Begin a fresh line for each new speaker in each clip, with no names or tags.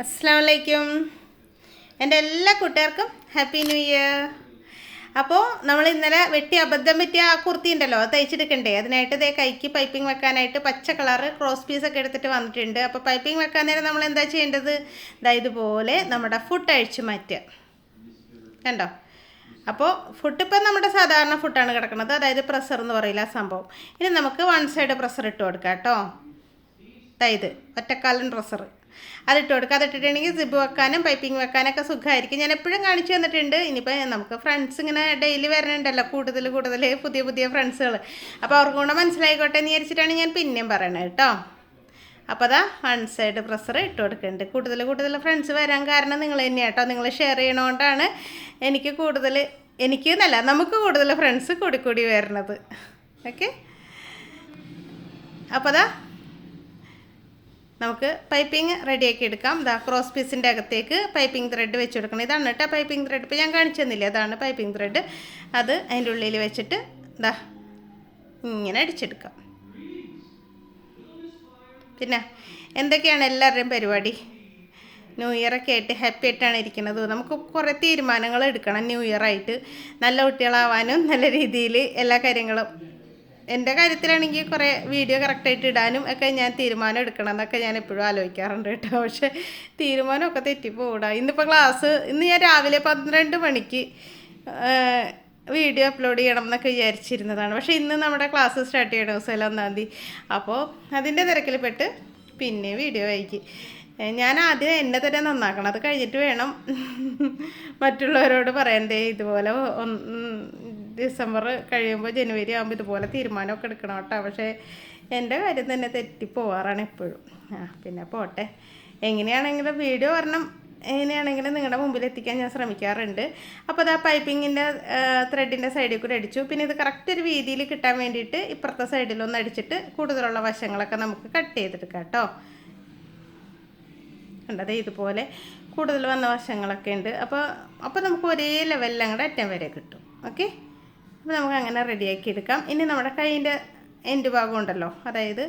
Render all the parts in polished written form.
അസ്സലാമു അലൈക്കും. എൻ്റെ എല്ലാ കൂട്ടുകാർക്കും ഹാപ്പി ന്യൂ ഇയർ. അപ്പോൾ നമ്മൾ ഇന്നലെ അബദ്ധം പറ്റിയ ആ കുർത്തി ഉണ്ടല്ലോ, അത് തയ്ച്ചെടുക്കണ്ടേ. അതിനായിട്ട് ഇതേ കൈക്ക് പൈപ്പിംഗ് വെക്കാനായിട്ട് പച്ച കളറ് ക്രോസ് പീസൊക്കെ എടുത്തിട്ട് വന്നിട്ടുണ്ട്. അപ്പോൾ പൈപ്പിംഗ് വെക്കാൻ നേരം നമ്മൾ എന്താ ചെയ്യേണ്ടത്? ഇതുപോലെ നമ്മുടെ ഫുട്ട് അഴിച്ചു മാറ്റുക. കണ്ടോ? അപ്പോൾ ഫുട്ട് ഇപ്പം നമ്മുടെ സാധാരണ ഫുട്ടാണ് കിടക്കുന്നത്, അതായത് പ്രഷർ എന്ന് പറയില്ല ആ സംഭവം. ഇനി നമുക്ക് വൺ സൈഡ് പ്രഷർ ഇട്ട് കൊടുക്കാം കേട്ടോ. അതായത് ഒറ്റക്കാലൻ പ്രഷർ അതിട്ട് കൊടുക്കുക. അതിട്ടിട്ടുണ്ടെങ്കിൽ സിബ് വെക്കാനും പൈപ്പിംഗ് വെക്കാനൊക്കെ സുഖമായിരിക്കും. ഞാൻ എപ്പോഴും കാണിച്ചു തന്നിട്ടുണ്ട്. ഇനിയിപ്പോൾ നമുക്ക് ഫ്രണ്ട്സ് ഇങ്ങനെ ഡെയിലി വരണുണ്ടല്ലോ, കൂടുതൽ പുതിയ ഫ്രണ്ട്സുകൾ. അപ്പോൾ അവർക്കും കൂടെ മനസ്സിലായിക്കോട്ടെ എന്ന് വിചാരിച്ചിട്ടാണ് ഞാൻ പിന്നെയും പറയണത് കേട്ടോ. അപ്പോൾ അതാ വൺ സൈഡ് പ്രഷർ ഇട്ട് കൊടുക്കുന്നുണ്ട്. കൂടുതൽ ഫ്രണ്ട്സ് വരാൻ കാരണം നിങ്ങൾ തന്നെയാണ് കേട്ടോ. നിങ്ങൾ ഷെയർ ചെയ്യണോണ്ടാണ് നമുക്ക് കൂടുതൽ ഫ്രണ്ട്സ് കൂടി വരണത്. ഓക്കെ, അപ്പോൾ അതാ നമുക്ക് പൈപ്പിംഗ് റെഡിയാക്കി എടുക്കാം. ക്രോസ് പീസിൻ്റെ അകത്തേക്ക് പൈപ്പിംഗ് ത്രെഡ് വെച്ച് കൊടുക്കണം. ഇതാണ് കേട്ടോ പൈപ്പിംഗ് ത്രെഡ്. ഇപ്പോൾ ഞാൻ കാണിച്ചു തന്നില്ലേ, അതാണ് പൈപ്പിംഗ് ത്രെഡ്. അത് അതിൻ്റെ ഉള്ളിൽ വെച്ചിട്ട് ഇങ്ങനെ അടിച്ചെടുക്കാം. പിന്നെ എന്തൊക്കെയാണ് എല്ലാവരുടെയും പരിപാടി? ന്യൂ ഇയറൊക്കെ ആയിട്ട് ഹാപ്പി ആയിട്ടാണ് ഇരിക്കുന്നത്. നമുക്ക് കുറേ തീരുമാനങ്ങൾ എടുക്കണം ന്യൂ ഇയറായിട്ട്, നല്ല കുട്ടികളാവാനും നല്ല രീതിയിൽ എല്ലാ കാര്യങ്ങളും. എൻ്റെ കാര്യത്തിലാണെങ്കിൽ കുറേ വീഡിയോ കറക്റ്റായിട്ട് ഇടാനും ഒക്കെ ഞാൻ തീരുമാനം എടുക്കണം എന്നൊക്കെ ഞാൻ എപ്പോഴും ആലോചിക്കാറുണ്ട് കേട്ടോ. പക്ഷേ തീരുമാനമൊക്കെ തെറ്റിപ്പോടാ. ഇന്ന് ഞാൻ രാവിലെ 12 മണിക്ക് വീഡിയോ അപ്ലോഡ് ചെയ്യണം എന്നൊക്കെ വിചാരിച്ചിരുന്നതാണ്. പക്ഷേ ഇന്ന് നമ്മുടെ ക്ലാസ് സ്റ്റാർട്ട് ചെയ്യണം ദിവസം 1 തീയതി. അപ്പോൾ അതിൻ്റെ തിരക്കിൽ പെട്ട് പിന്നെ വീഡിയോ വൈകി. ഞാൻ ആദ്യം എന്നെ തന്നെ നന്നാക്കണം, അത് കഴിഞ്ഞിട്ട് വേണം മറ്റുള്ളവരോട് പറയണ്ടേ. ഇതുപോലെ ഡിസംബർ കഴിയുമ്പോൾ ജനുവരി ആകുമ്പോൾ ഇതുപോലെ തീരുമാനമൊക്കെ എടുക്കണം കേട്ടോ. പക്ഷേ എൻ്റെ കാര്യം തന്നെ തെറ്റിപ്പോവാറാണ് എപ്പോഴും. പിന്നെ പോട്ടെ, എങ്ങനെയാണെങ്കിലും വീഡിയോ എങ്ങനെയാണെങ്കിലും നിങ്ങളുടെ മുമ്പിൽ എത്തിക്കാൻ ഞാൻ ശ്രമിക്കാറുണ്ട്. അപ്പോൾ അത് ആ പൈപ്പിങ്ങിൻ്റെ ത്രെഡിൻ്റെ സൈഡിൽ കൂടെ അടിച്ചു. പിന്നെ ഇത് കറക്റ്റ് ഒരു വീതിയിൽ കിട്ടാൻ വേണ്ടിയിട്ട് ഇപ്പുറത്തെ സൈഡിലൊന്ന് അടിച്ചിട്ട് കൂടുതലുള്ള വശങ്ങളൊക്കെ നമുക്ക് കട്ട് ചെയ്തെടുക്കാം കേട്ടോ. കണ്ടത് ഇതുപോലെ കൂടുതൽ വന്ന വശങ്ങളൊക്കെ ഉണ്ട്. അപ്പോൾ നമുക്ക് ഒരേ ലെവലിൽ അങ്ങോട്ട് അറ്റം വരെ കിട്ടും. ഓക്കെ, അപ്പോൾ നമുക്ക് അങ്ങനെ റെഡിയാക്കി എടുക്കാം. ഇനി നമ്മുടെ കൈയിൻ്റെ എൻഡ് ഭാഗം ഉണ്ടല്ലോ, അതായത്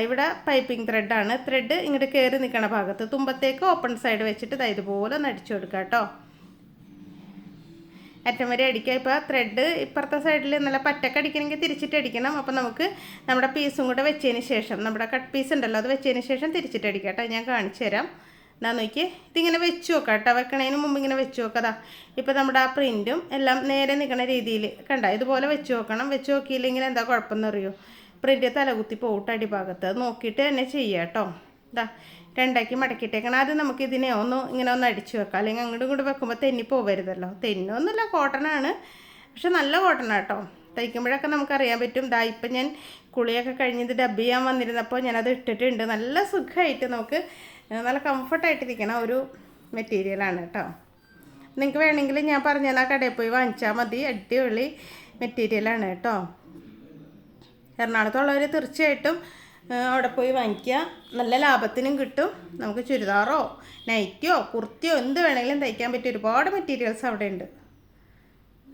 ഇവിടെ പൈപ്പിംഗ് ത്രെഡാണ്. ത്രെഡ് ഇങ്ങോട്ട് കയറി നിൽക്കണ ഭാഗത്ത് തുമ്പത്തേക്ക് ഓപ്പൺ സൈഡ് വെച്ചിട്ട് ഇതുപോലെ ഒന്ന് അടിച്ചു കൊടുക്കുക കേട്ടോ. അറ്റം വരെ അടിക്കുക. ഇപ്പോൾ ത്രെഡ് ഇപ്പുറത്തെ സൈഡിൽ നല്ല പറ്റക്ക് അടിക്കണമെങ്കിൽ തിരിച്ചിട്ട് അടിക്കണം. അപ്പോൾ നമുക്ക് നമ്മുടെ പീസും കൂടെ വെച്ചതിന് ശേഷം, നമ്മുടെ കട്ട് പീസ് ഉണ്ടല്ലോ, അത് വെച്ചതിന് ശേഷം തിരിച്ചിട്ട് അടിക്കാം കേട്ടോ. ഞാൻ കാണിച്ചു തരാം. നോക്കി ഇതിങ്ങനെ വെച്ച് നോക്കാം കേട്ടോ. വെക്കണതിന് മുമ്പ് ഇങ്ങനെ വെച്ച് നോക്കതാ. ഇപ്പോൾ നമ്മുടെ ആ പ്രിൻറ്റും എല്ലാം നേരെ നിൽക്കുന്ന രീതിയിൽ കണ്ട ഇതുപോലെ വെച്ച് നോക്കണം. വെച്ച് നോക്കിയില്ലെങ്കിൽ എന്താ കുഴപ്പമെന്ന് അറിയോ? പ്രിൻ്റ് തലകുത്തി പോയിട്ട് അടിഭാഗത്ത്. അത് നോക്കിയിട്ട് തന്നെ ചെയ്യുക കേട്ടോ. രണ്ടാക്കി മടക്കിയിട്ടേക്കണം. ആദ്യം നമുക്ക് ഇതിനെ ഇങ്ങനെ ഒന്ന് അടിച്ചു വെക്കാം, അല്ലെങ്കിൽ അങ്ങോട്ടും ഇങ്ങോട്ട് വെക്കുമ്പോൾ തെന്നി പോവരുതല്ലോ. തെന്നൊന്നുമില്ല, കോട്ടനാണ്, പക്ഷെ നല്ല കോട്ടനാണ് കേട്ടോ. തയ്ക്കുമ്പോഴൊക്കെ നമുക്കറിയാൻ പറ്റും. ഇപ്പം ഞാൻ കുളിയൊക്കെ കഴിഞ്ഞത് ഡബ് ചെയ്യാൻ വന്നിരുന്നപ്പോൾ ഞാനത് ഇട്ടിട്ടുണ്ട്. നല്ല സുഖമായിട്ട് നമുക്ക് നല്ല കംഫർട്ടായിട്ടിരിക്കണ ഒരു മെറ്റീരിയലാണ് കേട്ടോ. നിങ്ങൾക്ക് വേണമെങ്കിൽ ഞാൻ പറഞ്ഞാൽ ആ കടയിൽ പോയി വാങ്ങിച്ചാൽ മതി. അടിപൊളി മെറ്റീരിയലാണ് കേട്ടോ. എറണാകുളത്തുള്ളവർ തീർച്ചയായിട്ടും അവിടെ പോയി വാങ്ങിക്കുക. നല്ല ലാഭത്തിനും കിട്ടും. നമുക്ക് ചുരിദാറോ നൈറ്റിയോ കുർത്തിയോ എന്ത് വേണമെങ്കിലും തയ്ക്കാൻ പറ്റിയ ഒരുപാട് മെറ്റീരിയൽസ് അവിടെ ഉണ്ട്.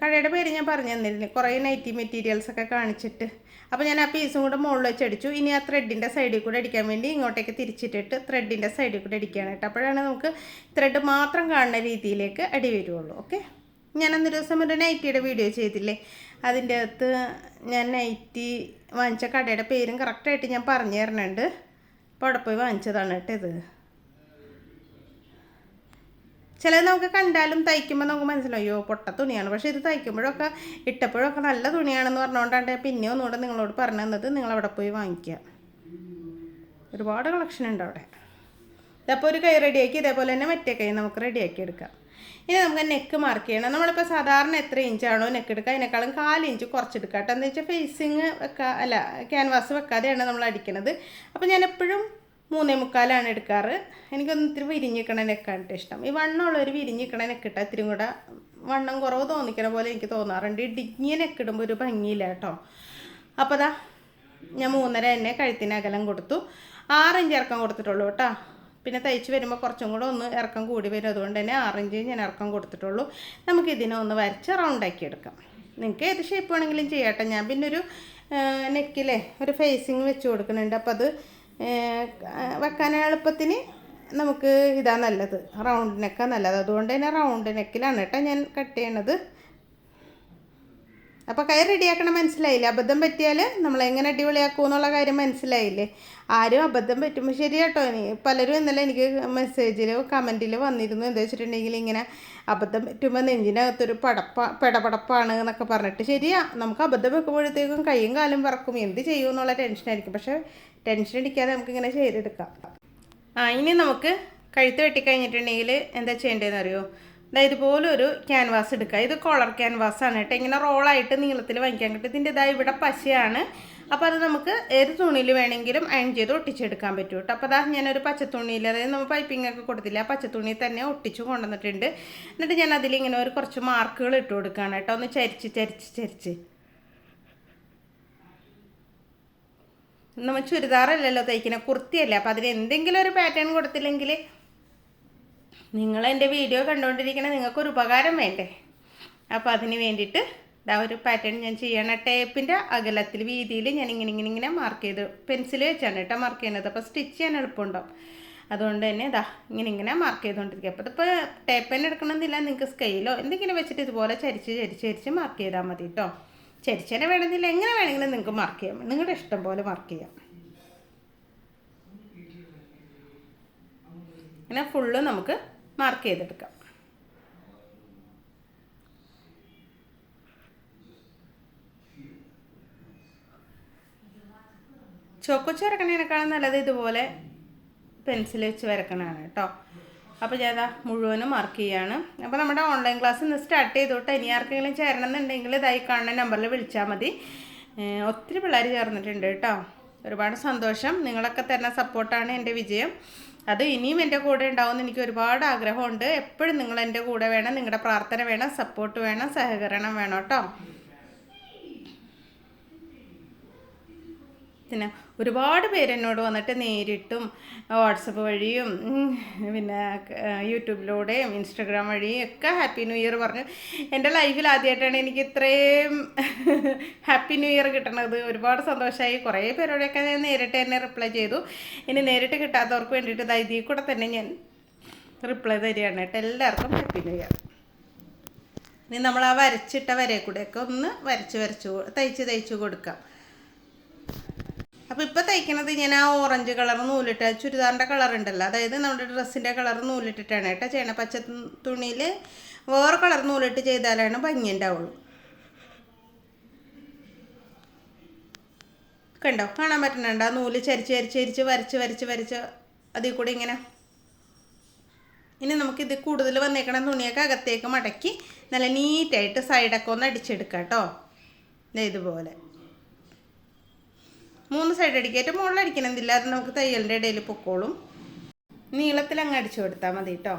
കടയുടെ പേര് ഞാൻ പറഞ്ഞു തന്നിരുന്നു, കുറേ നൈറ്റി മെറ്റീരിയൽസൊക്കെ കാണിച്ചിട്ട്. അപ്പോൾ ഞാൻ ആ പീസും കൂടെ മുകളിൽ വെച്ച് അടിച്ചു. ഇനി ആ ത്രെഡിൻ്റെ സൈഡിൽ കൂടെ അടിക്കാൻ വേണ്ടി ഇങ്ങോട്ടേക്ക് തിരിച്ചിട്ടിട്ട് ത്രെഡിൻ്റെ സൈഡിൽ കൂടെ അടിക്കുകയാണ് കേട്ടോ. അപ്പോഴാണ് നമുക്ക് ത്രെഡ് മാത്രം കാണുന്ന രീതിയിലേക്ക് അടി വരുള്ളൂ. ഓക്കെ, ഞാനന്നൊരു ദിവസം ഒരു നൈറ്റിയുടെ വീഡിയോ ചെയ്തില്ലേ, അതിൻ്റെ അകത്ത് ഞാൻ നൈറ്റി വാങ്ങിച്ച കടയുടെ പേരും കറക്റ്റായിട്ട് ഞാൻ പറഞ്ഞു തരണുണ്ട്. അപ്പോൾ അവിടെ പോയി വാങ്ങിച്ചതാണ് കേട്ടോ ഇത്. ചിലത് നമുക്ക് കണ്ടാലും തയ്ക്കുമ്പോൾ നമുക്ക് മനസ്സിലായോ പൊട്ട തുണിയാണ്. പക്ഷേ ഇത് തയ്ക്കുമ്പോഴൊക്കെ ഇട്ടപ്പോഴൊക്കെ നല്ല തുണിയാണെന്ന് പറഞ്ഞുകൊണ്ടാണ് പിന്നെ ഒന്നുകൂടെ നിങ്ങളോട് പറഞ്ഞു തന്നത്. നിങ്ങളവിടെ പോയി വാങ്ങിക്കുക. ഒരുപാട് കളക്ഷൻ ഉണ്ട് അവിടെ. ഇതപ്പോൾ ഒരു കൈ റെഡിയാക്കി, ഇതേപോലെ തന്നെ മറ്റേ കൈ നമുക്ക് റെഡിയാക്കി എടുക്കാം. ഇനി നമുക്ക് നെക്ക് മാർക്ക് ചെയ്യണം. നമ്മളിപ്പോൾ സാധാരണ എത്ര ഇഞ്ചാണോ നെക്ക് എടുക്കുക അതിനേക്കാളും 4 ഇഞ്ച് കുറച്ചെടുക്കുക കേട്ടോ. എന്താ വെച്ചാൽ ഫേസിങ് ക്യാൻവാസ് വെക്കാതെയാണ് നമ്മൾ അടിക്കുന്നത്. അപ്പോൾ ഞാൻ എപ്പോഴും 3.25 എടുക്കാറ്. എനിക്കൊന്ന് ഇത്തിരി വിരിഞ്ഞിക്കണ നെക്കാണ് ഇഷ്ടം. ഈ വണ്ണമുള്ളൊരു വിരിഞ്ഞിക്കണ നെക്കിട്ട ഇത്തിരി കൂടെ വണ്ണം കുറവ് തോന്നിക്കണ പോലെ എനിക്ക് തോന്നാറുണ്ട്. ഇടുങ്ങിയ നെക്കിടുമ്പോൾ ഒരു ഭംഗിയില്ല കേട്ടോ. അപ്പോൾ ഞാൻ 3.5 തന്നെ കഴുത്തിന് അകലം കൊടുത്തു. 6 ഇഞ്ച് ഇറക്കം കൊടുത്തിട്ടുള്ളൂ കേട്ടോ. പിന്നെ തയ്ച്ച് വരുമ്പോൾ കുറച്ചും കൂടെ ഒന്ന് ഇറക്കം കൂടി വരും. അതുകൊണ്ട് തന്നെ 6 ഇഞ്ച് ഞാൻ ഇറക്കം കൊടുത്തിട്ടുള്ളൂ. നമുക്കിതിനെ ഒന്ന് വരച്ച് റൗണ്ടാക്കി എടുക്കാം. നിങ്ങൾക്ക് ഏത് ഷേപ്പ് വേണമെങ്കിലും ചെയ്യാം കേട്ടോ. ഞാൻ പിന്നെ ഒരു നെക്കിലെ ഒരു ഫേസിങ് വെച്ച് കൊടുക്കുന്നുണ്ട്. അപ്പോൾ അത് വെക്കാൻ എളുപ്പത്തിന് നമുക്ക് ഇതാ നല്ലത്, റൗണ്ട് നെക്കാണ് നല്ലത്. അതുകൊണ്ട് തന്നെ റൗണ്ട് നെക്കിലാണ് കേട്ടോ ഞാൻ കട്ട് ചെയ്യണത്. അപ്പോൾ കൈ റെഡിയാക്കണം, മനസ്സിലായില്ലേ? അബദ്ധം പറ്റിയാൽ നമ്മളെങ്ങനെ അടിപൊളിയാക്കും എന്നുള്ള കാര്യം മനസ്സിലായില്ലേ? ആരും അബദ്ധം പറ്റുമ്പോൾ ശരി കേട്ടോ. പലരും ഇന്നലെ എനിക്ക് മെസ്സേജിൽ കമൻറ്റിൽ വന്നിരുന്നു, എന്താ വെച്ചിട്ടുണ്ടെങ്കിൽ ഇങ്ങനെ അബദ്ധം പറ്റുമ്പോൾ നെഞ്ചിനകത്തൊരു പെടപടപ്പാണ് എന്നൊക്കെ പറഞ്ഞിട്ട്. ശരിയാ, നമുക്ക് അബദ്ധം വെക്കുമ്പോഴത്തേക്കും കൈയും കാലും പറക്കും, എന്ത് ചെയ്യും എന്നുള്ള ടെൻഷനായിരിക്കും. പക്ഷേ ടെൻഷൻ അടിക്കാതെ നമുക്കിങ്ങനെ ചെയ്തെടുക്കാം. ഇനി നമുക്ക് കഴുത്ത് വെട്ടിക്കഴിഞ്ഞിട്ടുണ്ടെങ്കിൽ എന്താ ചെയ്യേണ്ടതെന്ന് അറിയോ? അതായത് ഇതുപോലെ ഒരു ക്യാൻവാസ് എടുക്കുക. ഇത് കോളർ ക്യാൻവാസാണ് കേട്ടോ. ഇങ്ങനെ റോളായിട്ട് നീളത്തിൽ വാങ്ങിക്കാൻ കിട്ടും. ഇതിൻ്റെ ഇതായി ഇവിടെ പശയാണ്. അപ്പോൾ അത് നമുക്ക് ഏത് തുണിയിൽ വേണമെങ്കിലും അയൺ ചെയ്ത് ഒട്ടിച്ചെടുക്കാൻ പറ്റും കേട്ടോ. അപ്പോൾ അതാ ഞാനൊരു പച്ചത്തുണിയിൽ, അതായത് നമ്മൾ പൈപ്പിംഗ് ഒക്കെ കൊടുത്തില്ല, ആ പച്ചത്തുണിയിൽ തന്നെ ഒട്ടിച്ച് കൊണ്ടുവന്നിട്ടുണ്ട്. എന്നിട്ട് ഞാൻ അതിലിങ്ങനെ ഒരു കുറച്ച് മാർക്കുകൾ ഇട്ട് കൊടുക്കുകയാണ് കേട്ടോ. ഒന്ന് ചരിച്ച് നമ്മൾ ചുരിദാറല്ലല്ലോ തയ്ക്കുന്നത്, കുർത്തിയല്ലേ. അപ്പോൾ അതിൽ എന്തെങ്കിലും ഒരു പാറ്റേൺ കൊടുത്തില്ലെങ്കിൽ നിങ്ങളെൻ്റെ വീഡിയോ കണ്ടുകൊണ്ടിരിക്കണ നിങ്ങൾക്കൊരു ഉപകാരം വേണ്ടേ? അപ്പോൾ അതിന് വേണ്ടിയിട്ട് ഇതാ ഒരു പാറ്റേൺ ഞാൻ ചെയ്യണം. ടേപ്പിൻ്റെ അകലത്തിൽ വീതിയിൽ ഞാൻ ഇങ്ങനെ മാർക്ക് ചെയ്ത് പെൻസിൽ വെച്ചാണ് കേട്ടോ മാർക്ക് ചെയ്യുന്നത്. അപ്പോൾ സ്റ്റിച്ച് ചെയ്യാൻ എളുപ്പമുണ്ടാവും. അതുകൊണ്ട് തന്നെ ഇതാ ഇങ്ങനെ മാർക്ക് ചെയ്തുകൊണ്ടിരിക്കുക. അപ്പോൾ ഇതിപ്പോൾ ടേപ്പ് തന്നെ എടുക്കണമെന്നില്ല, നിങ്ങൾക്ക് സ്കെയിലോ എന്തെങ്കിലും വെച്ചിട്ട് ഇതുപോലെ ചരിച്ച് മാർക്ക് ചെയ്താൽ മതി കേട്ടോ. ചരിച്ചനെ വേണമെന്നില്ല, എങ്ങനെ വേണമെങ്കിലും നിങ്ങൾക്ക് മാർക്ക് ചെയ്യാം, നിങ്ങളുടെ ഇഷ്ടം പോലെ മാർക്ക് ചെയ്യാം. ഇങ്ങനെ ഫുള്ള് നമുക്ക് മാർക്ക് ചെയ്തെടുക്കാം. ചോക്കുച്ച് വരക്കണേനേക്കാളും നല്ലത് ഇതുപോലെ പെൻസിൽ വെച്ച് വരക്കണതാണ് കേട്ടോ. അപ്പോൾ ഞാൻ മുഴുവനും മാർക്ക് ചെയ്യാണ്. അപ്പോൾ നമ്മുടെ ഓൺലൈൻ ക്ലാസ് ഇന്ന് സ്റ്റാർട്ട് ചെയ്തോട്ടെ. ഇനി ആർക്കെങ്കിലും ചേരണം എന്നുണ്ടെങ്കിൽ ഇതായി കാണുന്ന നമ്പറിൽ വിളിച്ചാൽ മതി. ഒത്തിരി പിള്ളേർ ചേർന്നിട്ടുണ്ട് കേട്ടോ. ഒരുപാട് സന്തോഷം. നിങ്ങളൊക്കെ തരുന്ന സപ്പോർട്ടാണ് എൻ്റെ വിജയം. അത് ഇനിയും എൻ്റെ കൂടെ ഉണ്ടാവുമെന്ന് എനിക്ക് ഒരുപാട് ആഗ്രഹമുണ്ട്. എപ്പോഴും നിങ്ങൾ എൻ്റെ കൂടെ വേണം, നിങ്ങളുടെ പ്രാർത്ഥന വേണം, സപ്പോർട്ട് വേണം, സഹകരണം വേണം കേട്ടോ. പിന്നെ ഒരുപാട് പേര് എന്നോട് വന്നിട്ട് നേരിട്ടും വാട്സപ്പ് വഴിയും പിന്നെ യൂട്യൂബിലൂടെയും ഇൻസ്റ്റഗ്രാം വഴിയും ഒക്കെ ഹാപ്പി ന്യൂ ഇയർ പറഞ്ഞു. എൻ്റെ ലൈഫിൽ ആദ്യമായിട്ടാണ് എനിക്ക് ഇത്രയും ഹാപ്പി ന്യൂ ഇയർ കിട്ടണത്. ഒരുപാട് സന്തോഷമായി. കുറേ പേരോടൊക്കെ ഞാൻ നേരിട്ട് തന്നെ റിപ്ലൈ ചെയ്തു. ഇനി നേരിട്ട് കിട്ടാത്തവർക്ക് വേണ്ടിയിട്ട് ഇതിൽ കൂടെ തന്നെ ഞാൻ റിപ്ലൈ തരികയാണ് കേട്ടോ. എല്ലാവർക്കും ഹാപ്പി ന്യൂ ഇയർ. ഇനി നമ്മൾ ആ വരച്ചിട്ട വരയെ കൂടെയൊക്കെ ഒന്ന് തയ്ച്ച് കൊടുക്കാം. അപ്പോൾ ഇപ്പോൾ തയ്ക്കണത് ഞാൻ ആ ഓറഞ്ച് കളർ നൂലിട്ട്, ചുരിദാറിൻ്റെ കളർ ഉണ്ടല്ലോ, അതായത് നമ്മുടെ ഡ്രസ്സിൻ്റെ കളർ നൂലിട്ടിട്ടാണ് കേട്ടോ ചെയ്യണം. പച്ച തുണിയിൽ വേറെ കളർ നൂലിട്ട് ചെയ്താലാണ് ഭംഗി ഉണ്ടാവുള്ളൂ. കണ്ടോ, കാണാൻ പറ്റുന്നുണ്ട്? ആ നൂല് ചരിച്ച് വരച്ച് അതിൽ കൂടി ഇങ്ങനെ. ഇനി നമുക്കിത് കൂടുതൽ വന്നേക്കണ തുണിയൊക്കെ അകത്തേക്ക് മടക്കി നല്ല നീറ്റായിട്ട് സൈഡൊക്കെ ഒന്ന് അടിച്ചെടുക്കാം കേട്ടോ. ഇതുപോലെ 3 സൈഡ് അടിക്കുക. ഏറ്റവും മുകളിൽ അടിക്കണമെന്നില്ല, അത് നമുക്ക് തയ്യലിൻ്റെ ഇടയിൽ പൊക്കോളും. നീളത്തിൽ അങ്ങ് അടിച്ചു കൊടുത്താൽ മതി കേട്ടോ.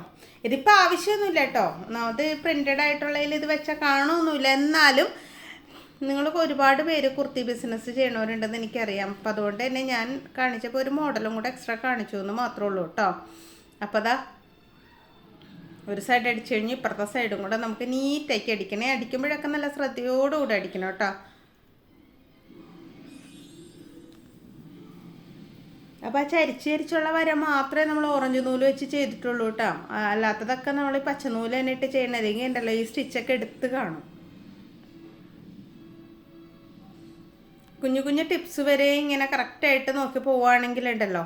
ഇതിപ്പോൾ ആവശ്യമൊന്നുമില്ല കേട്ടോ. അത് പ്രിൻറ്റഡ് ആയിട്ടുള്ളതിൽ ഇത് വെച്ചാൽ കാണുമൊന്നുമില്ല. എന്നാലും നിങ്ങൾക്ക് ഒരുപാട് പേര് കുർത്തി ബിസിനസ് ചെയ്യണവരുണ്ടെന്ന് എനിക്കറിയാം. അപ്പോൾ അതുകൊണ്ട് തന്നെ ഞാൻ കാണിച്ചപ്പോൾ ഒരു മോഡലും കൂടെ എക്സ്ട്രാ കാണിച്ചു എന്ന് മാത്രമേ ഉള്ളൂ കേട്ടോ. അപ്പോൾ അതാ ഒരു സൈഡ് അടിച്ചു കഴിഞ്ഞ് ഇപ്പുറത്തെ സൈഡും കൂടെ നമുക്ക് നീറ്റാക്കി അടിക്കണേ. അടിക്കുമ്പോഴൊക്കെ നല്ല ശ്രദ്ധയോടുകൂടി അടിക്കണം കേട്ടോ. അപ്പോൾ ആ ചരിച്ചുള്ള വര മാത്രമേ നമ്മൾ ഓറഞ്ച് നൂല് വെച്ച് ചെയ്തിട്ടുള്ളൂ കേട്ടോ. അല്ലാത്തതൊക്കെ നമ്മൾ ഈ പച്ചനൂല് തന്നെ ഇട്ട് ചെയ്യണതെങ്കിൽ ഉണ്ടല്ലോ ഈ സ്റ്റിച്ചൊക്കെ എടുത്ത് കാണും. കുഞ്ഞു ടിപ്സ് വരെ ഇങ്ങനെ കറക്റ്റായിട്ട് നോക്കി പോവുകയാണെങ്കിലുണ്ടല്ലോ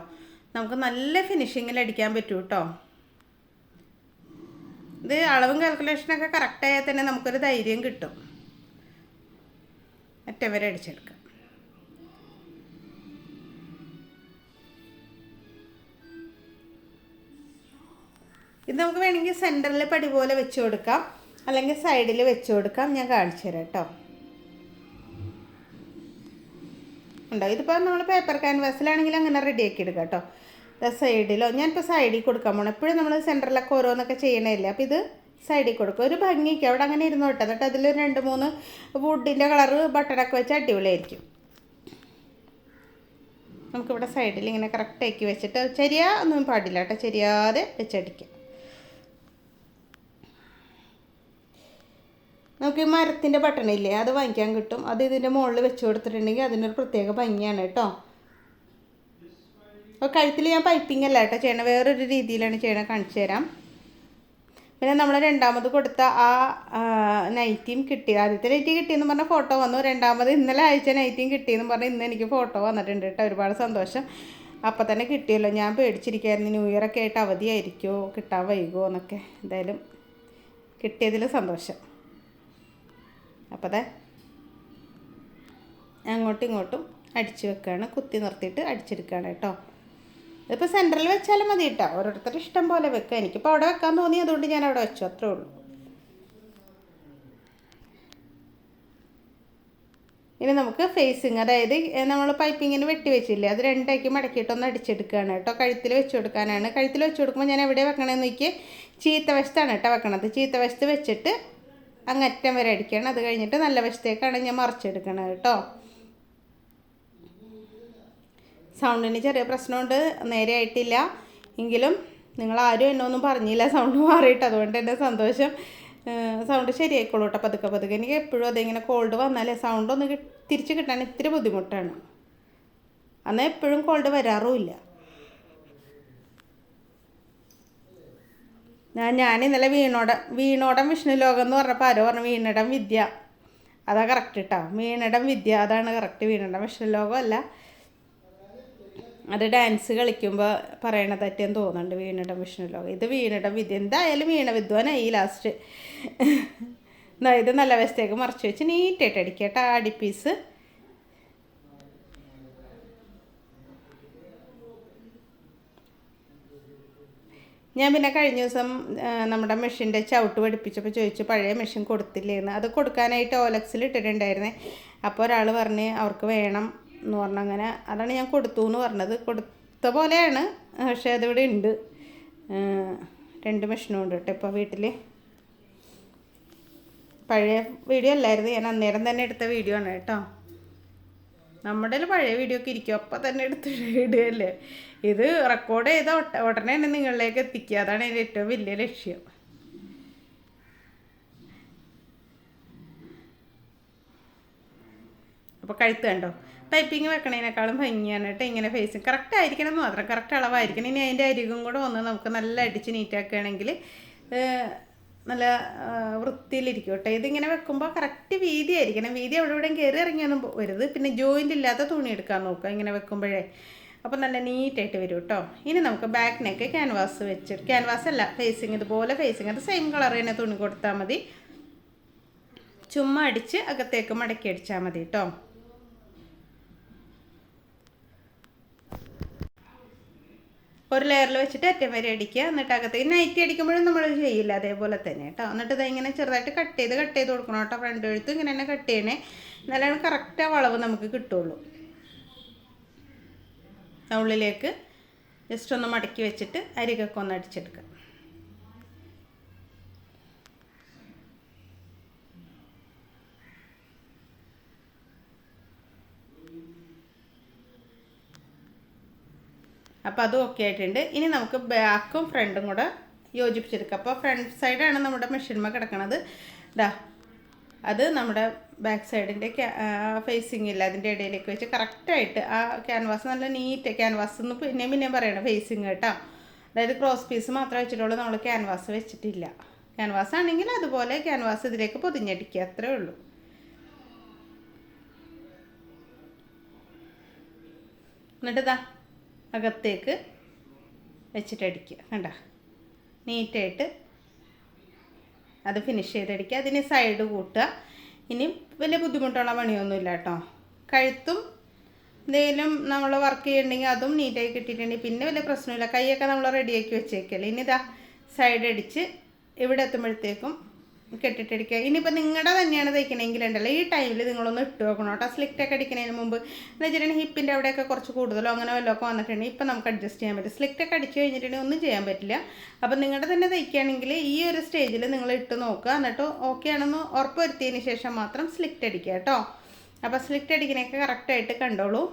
നമുക്ക് നല്ല ഫിനിഷിങ്ങിൽ അടിക്കാൻ പറ്റും കേട്ടോ. ഇത് അളവും കാൽക്കുലേഷനൊക്കെ കറക്റ്റായാൽ തന്നെ നമുക്കൊരു ധൈര്യം കിട്ടും. അറ്റം വരെ അടിച്ചെടുക്കാം. ഇത് നമുക്ക് വേണമെങ്കിൽ സെൻറ്ററിൽ പടി പോലെ വെച്ച് കൊടുക്കാം, അല്ലെങ്കിൽ സൈഡിൽ വെച്ച് കൊടുക്കാം. ഞാൻ കാണിച്ചു തരാം കേട്ടോ. ഉണ്ടോ? ഇതിപ്പോൾ നമ്മൾ പേപ്പർ ക്യാൻവാസിലാണെങ്കിൽ അങ്ങനെ റെഡിയാക്കി എടുക്കാം കേട്ടോ. സൈഡിലോ ഞാനിപ്പോൾ സൈഡിൽ കൊടുക്കാൻ പോകണം. എപ്പോഴും നമ്മൾ സെൻറ്ററിലൊക്കെ ഓരോന്നൊക്കെ ചെയ്യണമല്ലേ. അപ്പോൾ ഇത് സൈഡിൽ കൊടുക്കുക. ഒരു ഭംഗിക്ക് അവിടെ അങ്ങനെ ഇരുന്ന് കേട്ടോ. എന്നിട്ട് അതിൽ 2-3 വുഡിൻ്റെ കളറ് ബട്ടണൊക്കെ വെച്ച് അടിപൊളിയായിരിക്കും. നമുക്കിവിടെ സൈഡിൽ ഇങ്ങനെ കറക്റ്റാക്കി വെച്ചിട്ട് ഒന്നും പാടില്ല കേട്ടോ, ചെരിയാതെ വെച്ചടിക്കാം. നമുക്ക് ഈ മരത്തിൻ്റെ ബട്ടണില്ലേ, അത് വാങ്ങിക്കാൻ കിട്ടും. അത് ഇതിൻ്റെ മുകളിൽ വെച്ച് കൊടുത്തിട്ടുണ്ടെങ്കിൽ അതിനൊരു പ്രത്യേക ഭംഗിയാണ് കേട്ടോ. അപ്പോൾ കഴുത്തിൽ ഞാൻ പൈപ്പിംഗ് അല്ല കേട്ടോ ചെയ്യണം, വേറൊരു രീതിയിലാണ് ചെയ്യണം, കാണിച്ചു തരാം. പിന്നെ നമ്മൾ രണ്ടാമത് കൊടുത്ത ആ നൈറ്റിയും കിട്ടി. ആദ്യത്തെ നൈറ്റി കിട്ടിയെന്ന് പറഞ്ഞാൽ ഫോട്ടോ വന്നു. രണ്ടാമത് ഇന്നലെ അയച്ച നൈറ്റിയും കിട്ടിയെന്ന് പറഞ്ഞാൽ ഇന്ന് എനിക്ക് ഫോട്ടോ വന്നിട്ടുണ്ട് കേട്ടോ. ഒരുപാട് സന്തോഷം. അപ്പം തന്നെ കിട്ടിയല്ലോ. ഞാൻ പേടിച്ചിരിക്കുകയായിരുന്നു ന്യൂ ഇയർ ഒക്കെ ആയിട്ട് അവധിയായിരിക്കുമോ, കിട്ടാൻ വൈകുമോ എന്നൊക്കെ. എന്തായാലും കിട്ടിയതിൽ സന്തോഷം. അപ്പോൾ അതെ അങ്ങോട്ടും ഇങ്ങോട്ടും അടിച്ച് വെക്കുകയാണ്, കുത്തി നിർത്തിയിട്ട് അടിച്ചെടുക്കുകയാണ് കേട്ടോ. ഇതിപ്പോൾ സെൻറ്ററിൽ വെച്ചാലും മതി കേട്ടോ, ഓരോരുത്തരുടെ ഇഷ്ടം പോലെ വെക്കുക. എനിക്കിപ്പോൾ അവിടെ വെക്കാൻ തോന്നി, അതുകൊണ്ട് ഞാൻ അവിടെ വെച്ചു, അത്രേ ഉള്ളൂ. ഇനി നമുക്ക് ഫേസിങ്, അതായത് നമ്മൾ പൈപ്പിങ്ങിന് വെട്ടി വെച്ചില്ലേ, അത് രണ്ടാക്കി മടക്കിയിട്ടൊന്ന് അടിച്ചെടുക്കുകയാണ് കേട്ടോ. കഴുത്തിൽ വെച്ച് കൊടുക്കാനാണ്. കഴുത്തിൽ വെച്ച് കൊടുക്കുമ്പോൾ ഞാൻ എവിടെ വെക്കണമെന്ന് നോക്കി, ചീത്ത വശത്താണ് കേട്ടോ വെക്കണത്. ചീത്ത വശത്ത് വെച്ചിട്ട് അങ്ങറ്റം വരെ അടിക്കുകയാണ്. അത് കഴിഞ്ഞിട്ട് നല്ല വശത്തേക്കാണ് ഞാൻ മറിച്ചെടുക്കണത് കേട്ടോ. സൗണ്ടിന് ചെറിയ പ്രശ്നമുണ്ട്, നേരെ ആയിട്ടില്ല എങ്കിലും നിങ്ങളാരും എന്നൊന്നും പറഞ്ഞില്ല സൗണ്ട് മാറിയിട്ട്, അതുകൊണ്ട് എൻ്റെ സന്തോഷം. സൗണ്ട് ശരിയായിക്കോളൂ കേട്ടോ, പതുക്കെ പതുക്കെ. എനിക്ക് എപ്പോഴും അതിങ്ങനെ കോൾഡ് വന്നാലേ സൗണ്ടൊന്ന് തിരിച്ച് കിട്ടാൻ ഇത്തിരി ബുദ്ധിമുട്ടാണ്. എന്നാൽ എപ്പോഴും കോൾഡ് വരാറുമില്ല. ഞാൻ ഇന്നലെ വീണോടം വിഷ്ണു ലോകം എന്ന് പറഞ്ഞപ്പോൾ ആരോ പറഞ്ഞു വീണടം വിദ്യ, അതാ കറക്റ്റ് കേട്ടോ. വീണടം വിദ്യ അതാണ് കറക്റ്റ്, വീണടം വിഷ്ണു ലോകം അല്ല. അത് ഡാൻസ് കളിക്കുമ്പോൾ പറയണ തെറ്റെന്ന് തോന്നുന്നുണ്ട്, വീണടം വിഷ്ണു ലോകം. ഇത് വീണടം വിദ്യ. എന്തായാലും വീണ വിദ്വാനായി ലാസ്റ്റ്. ഇത് നല്ല വശത്തേക്ക് മറിച്ച് വെച്ച് നീറ്റായിട്ട് അടിക്കുക കേട്ടോ. അടിപ്പീസ് ഞാൻ പിന്നെ കഴിഞ്ഞ ദിവസം നമ്മുടെ മെഷീൻ്റെ ചവിട്ട് പഠിപ്പിച്ചപ്പോൾ ചോദിച്ചു പഴയ മെഷീൻ കൊടുത്തില്ലേന്ന്. അത് കൊടുക്കാനായിട്ട് ഓലക്സിൽ ഇട്ടിട്ടുണ്ടായിരുന്നേ. അപ്പോൾ ഒരാൾ പറഞ്ഞ് അവർക്ക് വേണം എന്ന് പറഞ്ഞു. അങ്ങനെ അതാണ് ഞാൻ കൊടുത്തു എന്ന് പറഞ്ഞത്. കൊടുത്ത പോലെയാണ്, പക്ഷേ അതിവിടെ ഉണ്ട്. 2 മെഷീനും ഉണ്ട് കേട്ടോ ഇപ്പോൾ വീട്ടിൽ. പഴയ വീഡിയോ അല്ലായിരുന്നു, ഞാൻ അന്നേരം തന്നെ എടുത്ത വീഡിയോ ആണ് കേട്ടോ. നമ്മുടെ പഴയ വീഡിയോ ഒക്കെ ഇരിക്കും, അപ്പം തന്നെ എടുത്ത വീഡിയോ അല്ലേ ഇത്. റെക്കോർഡ് ചെയ്ത ഉടനെ തന്നെ നിങ്ങളിലേക്ക് എത്തിക്കുക, അതാണ് എൻ്റെ ഏറ്റവും വലിയ ലക്ഷ്യം. അപ്പോൾ കഴുത്ത് കണ്ടോ, പൈപ്പിങ് വെക്കണതിനേക്കാളും ഭംഗിയാണ് കേട്ടോ ഇങ്ങനെ ഫേസിങ്. കറക്റ്റ് ആയിരിക്കണം എന്ന് മാത്രം, കറക്റ്റ് അളവായിരിക്കണം. ഇനി അതിൻ്റെ അരികും കൂടെ വന്ന് നമുക്ക് നല്ല അടിച്ച് നീറ്റാക്കുകയാണെങ്കിൽ നല്ല വൃത്തിയിലിരിക്കും കേട്ടോ. ഇതിങ്ങനെ വെക്കുമ്പോൾ കറക്റ്റ് വീതി ആയിരിക്കണം. വീതി എവിടെ എവിടെയും കയറി ഇറങ്ങിയൊന്നും വരുത്. പിന്നെ ജോയിൻ്റ് ഇല്ലാത്ത തുണി എടുക്കാൻ നോക്കുക ഇങ്ങനെ വെക്കുമ്പോഴേ, അപ്പോൾ നല്ല നീറ്റായിട്ട് വരും കേട്ടോ. ഇനി നമുക്ക് ബാക്ക് നെക്ക് ക്യാൻവാസ് വെച്ചിട്ട്, ക്യാൻവാസ് അല്ല ഫേസിങ്, ഇതുപോലെ ഫേസിങ്, അത് സെയിം കളർ തന്നെ തുണി കൊടുത്താൽ മതി. ചുമ്മാ അടിച്ച് അകത്തേക്ക് മടക്കി അടിച്ചാൽ മതി കേട്ടോ. ഒരു ലെയറിൽ വെച്ചിട്ട് അറ്റം വരെ അടിക്കുക. എന്നിട്ട് അകത്തേക്ക് നൈറ്റി അടിക്കുമ്പോഴും നമ്മൾ ചെയ്യില്ല, അതേപോലെ തന്നെ കേട്ടോ. എന്നിട്ട് ഇങ്ങനെ ചെറുതായിട്ട് കട്ട് ചെയ്ത് കൊടുക്കണം കേട്ടോ. ഫ്രണ്ട് എഴുത്തും ഇങ്ങനെ തന്നെ കട്ട് ചെയ്യണേ, എന്നാലാണ് കറക്റ്റ് ആ വളവ് നമുക്ക് കിട്ടുള്ളൂ. ഉള്ളിലേക്ക് ജസ്റ്റ് ഒന്ന് മടക്കി വെച്ചിട്ട് അരികൊക്കെ ഒന്ന് അടിച്ചെടുക്കുക. അപ്പോൾ അതും ഓക്കെ ആയിട്ടുണ്ട്. ഇനി നമുക്ക് ബാക്കും ഫ്രണ്ടും കൂടെ യോജിപ്പിച്ചെടുക്കാം. അപ്പോൾ ഫ്രണ്ട് സൈഡാണ് നമ്മുടെ മെഷീൻമ കിടക്കണത്. അത് നമ്മുടെ ബാക്ക് സൈഡിൻ്റെ ഫേസിങ് ഇല്ല, അതിൻ്റെ ഇടയിലേക്ക് വെച്ച് കറക്റ്റായിട്ട് ആ ക്യാൻവാസ് നല്ല നീറ്റ് ക്യാൻവാസ് എന്ന് പിന്നെയും പറയണം ഫേസിങ് കേട്ടോ. അതായത് ക്രോസ് പീസ് മാത്രമേ വെച്ചിട്ടുള്ളൂ, നമ്മൾ ക്യാൻവാസ് വെച്ചിട്ടില്ല. ക്യാൻവാസ് ആണെങ്കിൽ അതുപോലെ ക്യാൻവാസ് ഇതിലേക്ക് പൊതിഞ്ഞടിക്കുക, അത്രേ ഉള്ളൂ. എന്നിട്ട് അകത്തേക്ക് വെച്ചിട്ടടിക്കുക, കണ്ട നീറ്റായിട്ട് അത് ഫിനിഷ് ചെയ്തടിക്കുക. അതിന് സൈഡ് കൂട്ടുക. ഇനി വലിയ ബുദ്ധിമുട്ടുള്ള പണിയൊന്നുമില്ല കേട്ടോ. കഴുത്തും എന്തെങ്കിലും നമ്മൾ വർക്ക് ചെയ്യണമെങ്കിൽ അതും നീറ്റായി കിട്ടിയിട്ടുണ്ടെങ്കിൽ പിന്നെ വലിയ പ്രശ്നമില്ല. കൈയൊക്കെ നമ്മൾ റെഡിയാക്കി വെച്ചേക്കല്ലേ. ഇനി സൈഡ് അടിച്ച് ഇവിടെ എത്തുമ്പോഴത്തേക്കും കെട്ടിട്ടടിക്കുക. ഇനിയിപ്പോൾ നിങ്ങളുടെ തന്നെയാണ് തയ്ക്കണമെങ്കിലുണ്ടല്ലോ ഈ ടൈമിൽ നിങ്ങളൊന്ന് ഇട്ട് വെക്കണം കേട്ടോ. സ്ലിക്റ്റൊക്കെ അടിക്കുന്നതിന് മുമ്പ് എന്ന് വെച്ചിട്ടുണ്ടെങ്കിൽ ഹിപ്പിൻ്റെ അവിടെയൊക്കെ കുറച്ച് കൂടുതലോ അങ്ങനെ വല്ലതൊക്കെ വന്നിട്ടുണ്ടെങ്കിൽ ഇപ്പം നമുക്ക് അഡ്ജസ്റ്റ് ചെയ്യാൻ പറ്റും. സ്ലിക്റ്റൊക്കെ അടിച്ച് കഴിഞ്ഞിട്ടുണ്ടെങ്കിൽ ഒന്നും ചെയ്യാൻ പറ്റില്ല. അപ്പം നിങ്ങളുടെ തന്നെ തയ്ക്കുകയാണെങ്കിൽ ഈ ഒരു സ്റ്റേജിൽ നിങ്ങൾ ഇട്ട് നോക്കുക. എന്നിട്ട് ഓക്കെ ആണെന്ന് ഉറപ്പ് വരുത്തിയതിന് ശേഷം മാത്രം സ്ലിക്റ്റ് അടിക്കുക കേട്ടോ. അപ്പോൾ സ്ലിക്റ്റ് അടിക്കുന്നതൊക്കെ കറക്റ്റായിട്ട് കണ്ടോളൂ.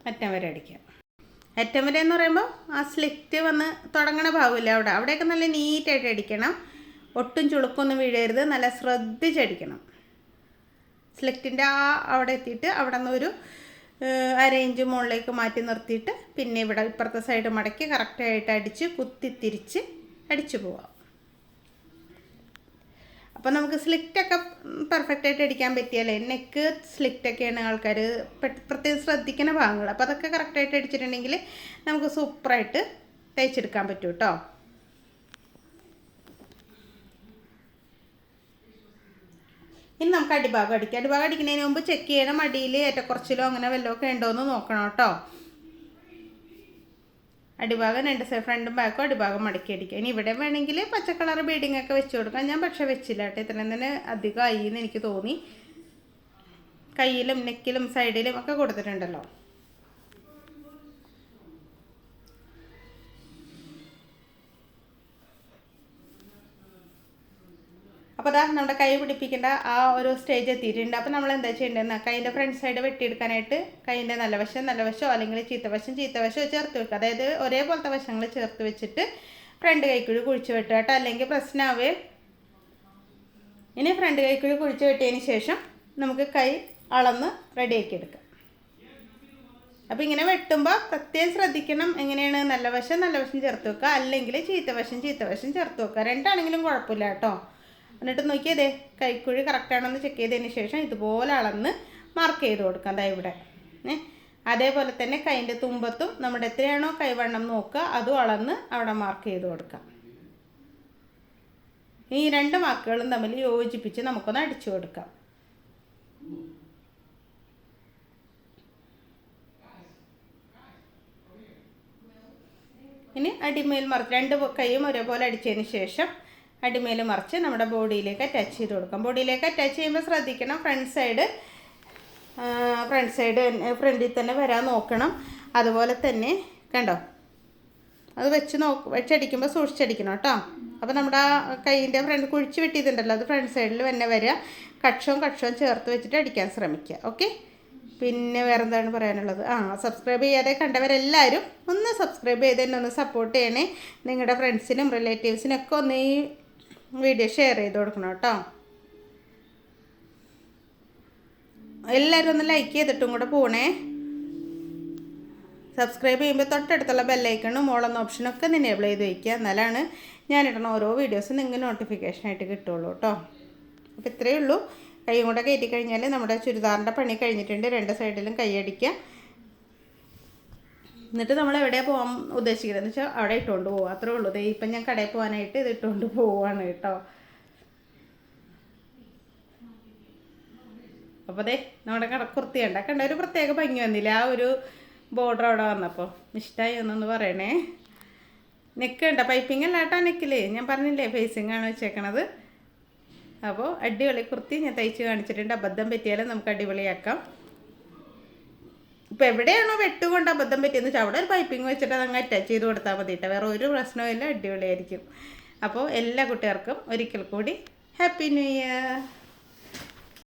അറ്റം വരെ അടിക്കാം. അറ്റം വരെ എന്ന് പറയുമ്പോൾ ആ സ്ലിറ്റ് വന്ന് തുടങ്ങണ ഭാഗമില്ല അവിടെയൊക്കെ നല്ല നീറ്റായിട്ട് അടിക്കണം. ഒട്ടും ചുളുക്കൊന്നും വീഴരുത്, നല്ല ശ്രദ്ധിച്ചടിക്കണം. സ്ലിറ്റിൻ്റെ അവിടെ എത്തിയിട്ട് അവിടെ നിന്ന് ഒരു അരയിഞ്ച് മുകളിലേക്ക് മാറ്റി നിർത്തിയിട്ട് പിന്നെ ഇവിടെ ഇപ്പുറത്തെ സൈഡ് മടക്കി കറക്റ്റായിട്ട് അടിച്ച് കുത്തി തിരിച്ച് അടിച്ചു പോവാം. അപ്പോൾ നമുക്ക് സ്ലിറ്റൊക്കെ പെർഫെക്റ്റായിട്ട് അടിക്കാൻ പറ്റിയാലേ. നെക്ക് സ്ലിറ്റൊക്കെയാണ് ആൾക്കാർ പ്രത്യേകം ശ്രദ്ധിക്കുന്ന ഭാഗങ്ങൾ. അപ്പോൾ അതൊക്കെ കറക്റ്റായിട്ട് അടിച്ചിട്ടുണ്ടെങ്കിൽ നമുക്ക് സൂപ്പറായിട്ട് തയ്ച്ചെടുക്കാൻ പറ്റും കേട്ടോ. ഇനി നമുക്ക് അടിഭാഗം അടിക്കാം. അടിഭാഗം അടിക്കുന്നതിന് മുമ്പ് ചെക്ക് ചെയ്യണം അടിയിൽ ഏറ്റക്കുറച്ചിലോ അങ്ങനെ വല്ലതൊക്കെ ഉണ്ടോയെന്ന് നോക്കണം കേട്ടോ. അടിഭാഗം 2 സൈഡ് ഫ്രണ്ടും ബാക്കും അടിഭാഗം മടക്കി അടിക്കുക. ഇനി ഇവിടെ വേണമെങ്കിൽ പച്ച കളർ ബീഡിങ് ഒക്കെ വെച്ച് കൊടുക്കാം. ഞാൻ പക്ഷേ വെച്ചില്ല കേട്ടോ. ഇത്രയും തന്നെ അധികം ആയി എന്ന് എനിക്ക് തോന്നി. കയ്യിലും നെക്കിലും സൈഡിലും ഒക്കെ കൊടുത്തിട്ടുണ്ടല്ലോ. അപ്പോൾ അതാ നമ്മുടെ കൈ പിടിപ്പിക്കേണ്ട ആ ഒരു സ്റ്റേജ് എത്തിയിട്ടുണ്ട്. അപ്പോൾ നമ്മൾ എന്താ ചെയ്യേണ്ടതെന്ന് കൈൻ്റെ ഫ്രണ്ട് സൈഡ് വെട്ടിയെടുക്കാനായിട്ട് കൈൻ്റെ നല്ല വശമോ അല്ലെങ്കിൽ ചീത്തവശമോ ചേർത്ത് വെക്കുക. അതായത് ഒരേപോലത്തെ വശങ്ങൾ ചേർത്ത് വെച്ചിട്ട് ഫ്രണ്ട് കൈക്കുഴി കുഴിച്ച് വെട്ടുക കേട്ടോ, അല്ലെങ്കിൽ പ്രശ്നമാവേ. ഇനി ഫ്രണ്ട് കൈക്കുഴി കുഴിച്ച് വെട്ടിയതിന് ശേഷം നമുക്ക് കൈ അളന്ന് റെഡിയാക്കി എടുക്കാം. അപ്പോൾ ഇങ്ങനെ വെട്ടുമ്പോൾ പ്രത്യേകം ശ്രദ്ധിക്കണം. എങ്ങനെയാണ് നല്ല വശം ചേർത്ത് വെക്കുക, അല്ലെങ്കിൽ ചീത്തവശം ചേർത്ത് വെക്കുക. രണ്ടാണെങ്കിലും കുഴപ്പമില്ല കേട്ടോ. എന്നിട്ട് നോക്കിയതേ കൈക്കുഴി കറക്റ്റാണെന്ന് ചെക്ക് ചെയ്തതിന് ശേഷം ഇതുപോലെ അളന്ന് മാർക്ക് ചെയ്ത് കൊടുക്കാം. അതായത് ഇവിടെ അതേപോലെ തന്നെ കൈൻ്റെ തുമ്പത്തും നമ്മുടെ എത്രയാണോ കൈവണ്ണം നോക്കുക അതും അളന്ന് അവിടെ മാർക്ക് ചെയ്ത് കൊടുക്കാം. ഈ 2 മാർക്കുകളും തമ്മിൽ യോജിപ്പിച്ച് നമുക്കൊന്ന് അടിച്ചു കൊടുക്കാം. ഇനി അടിമേൽ മറിച്ച് 2 കൈയും ഒരേപോലെ അടിച്ചതിന് ശേഷം അടിമേൽ മറിച്ച് നമ്മുടെ ബോഡിയിലേക്ക് അറ്റാച്ച് ചെയ്ത് കൊടുക്കാം. ബോഡിയിലേക്ക് അറ്റാച്ച് ചെയ്യുമ്പോൾ ശ്രദ്ധിക്കണം ഫ്രണ്ട് സൈഡ് ഫ്രണ്ടിൽ തന്നെ വരാൻ നോക്കണം. അതുപോലെ തന്നെ കണ്ടോ, അത് വെച്ചടിക്കുമ്പോൾ സൂക്ഷിച്ചടിക്കണം കേട്ടോ. അപ്പോൾ നമ്മുടെ ആ കൈയിൻ്റെ ഫ്രണ്ട് കുഴിച്ച് വെട്ടിയിട്ടുണ്ടല്ലോ, അത് ഫ്രണ്ട് സൈഡിൽ തന്നെ വരിക. കക്ഷവും ചേർത്ത് വെച്ചിട്ട് അടിക്കാൻ ശ്രമിക്കുക. ഓക്കെ. പിന്നെ വേറെ എന്താണ് പറയാനുള്ളത്? സബ്സ്ക്രൈബ് ചെയ്യാതെ കണ്ടവരെല്ലാവരും ഒന്ന് സബ്സ്ക്രൈബ് ചെയ്ത് തന്നെ ഒന്ന് സപ്പോർട്ട് ചെയ്യണേ. നിങ്ങളുടെ ഫ്രണ്ട്സിനും റിലേറ്റീവ്സിനും ഒക്കെ ഒന്ന് ഈ വീഡിയോ ഷെയർ ചെയ്ത് കൊടുക്കണം കേട്ടോ. എല്ലാവരും ഒന്ന് ലൈക്ക് ചെയ്തിട്ടും കൂടെ പോണേ. സബ്സ്ക്രൈബ് ചെയ്യുമ്പോൾ തൊട്ടടുത്തുള്ള ബെല്ലൈക്കണും ഓളെന്ന ഓപ്ഷനൊക്കെ എനേബിൾ ചെയ്ത് വയ്ക്കുക. എന്നാലാണ് ഞാനിടുന്ന ഓരോ വീഡിയോസും നിങ്ങൾക്ക് നോട്ടിഫിക്കേഷനായിട്ട് കിട്ടുള്ളൂ കേട്ടോ. അപ്പോൾ ഇത്രയേ ഉള്ളൂ. കൈയും കൂടെ കയറ്റി കഴിഞ്ഞാൽ നമ്മുടെ ചുരിദാറിൻ്റെ പണി കഴിഞ്ഞിട്ടുണ്ട്. 2 സൈഡിലും കൈയടിക്കുക. എന്നിട്ട് നമ്മൾ എവിടെയാണ് പോകാൻ ഉദ്ദേശിക്കുന്നതെന്ന് വെച്ചാൽ അവിടെ ഇട്ടുകൊണ്ട് പോവുക. അത്രേ ഉള്ളൂ. ഇപ്പം ഞാൻ കടയിൽ പോകാനായിട്ട് ഇത് ഇട്ടുകൊണ്ട് പോവുകയാണ് കേട്ടോ. അപ്പോൾ നമ്മുടെ കുർത്തി കണ്ട ഒരു പ്രത്യേക ഭംഗി വന്നില്ല. ആ ഒരു ബോർഡർ അവിടെ വന്നപ്പോൾ ഇഷ്ടമായി എന്നൊന്ന് പറയണേ. നെക്ക് കണ്ട പൈപ്പിംഗ് അല്ല കേട്ടോ നെക്കിൽ. ഞാൻ പറഞ്ഞില്ലേ ഫേസിങ് ആണ് വെച്ചേക്കണത്. അപ്പോൾ അടിപൊളി കുർത്തി ഞാൻ തയ്ച്ച് കാണിച്ചിട്ടുണ്ട്. അബദ്ധം പറ്റിയാലും നമുക്ക് അടിപൊളിയാക്കാം. ഇപ്പോൾ എവിടെയാണോ വെട്ടുകൊണ്ട് അബദ്ധം പറ്റിയെന്ന് വെച്ചാൽ അവിടെ ഒരു പൈപ്പിംഗ് വെച്ചിട്ട് അതങ്ങ് അറ്റാച്ച് ചെയ്ത് കൊടുത്താൽ മതി കേട്ടോ. വേറെ ഒരു പ്രശ്നവും ഇല്ല. അടിപൊളിയായിരിക്കും. അപ്പോൾ എല്ലാ കുട്ടികൾക്കും ഒരിക്കൽ കൂടി ഹാപ്പി ന്യൂ ഇയർ.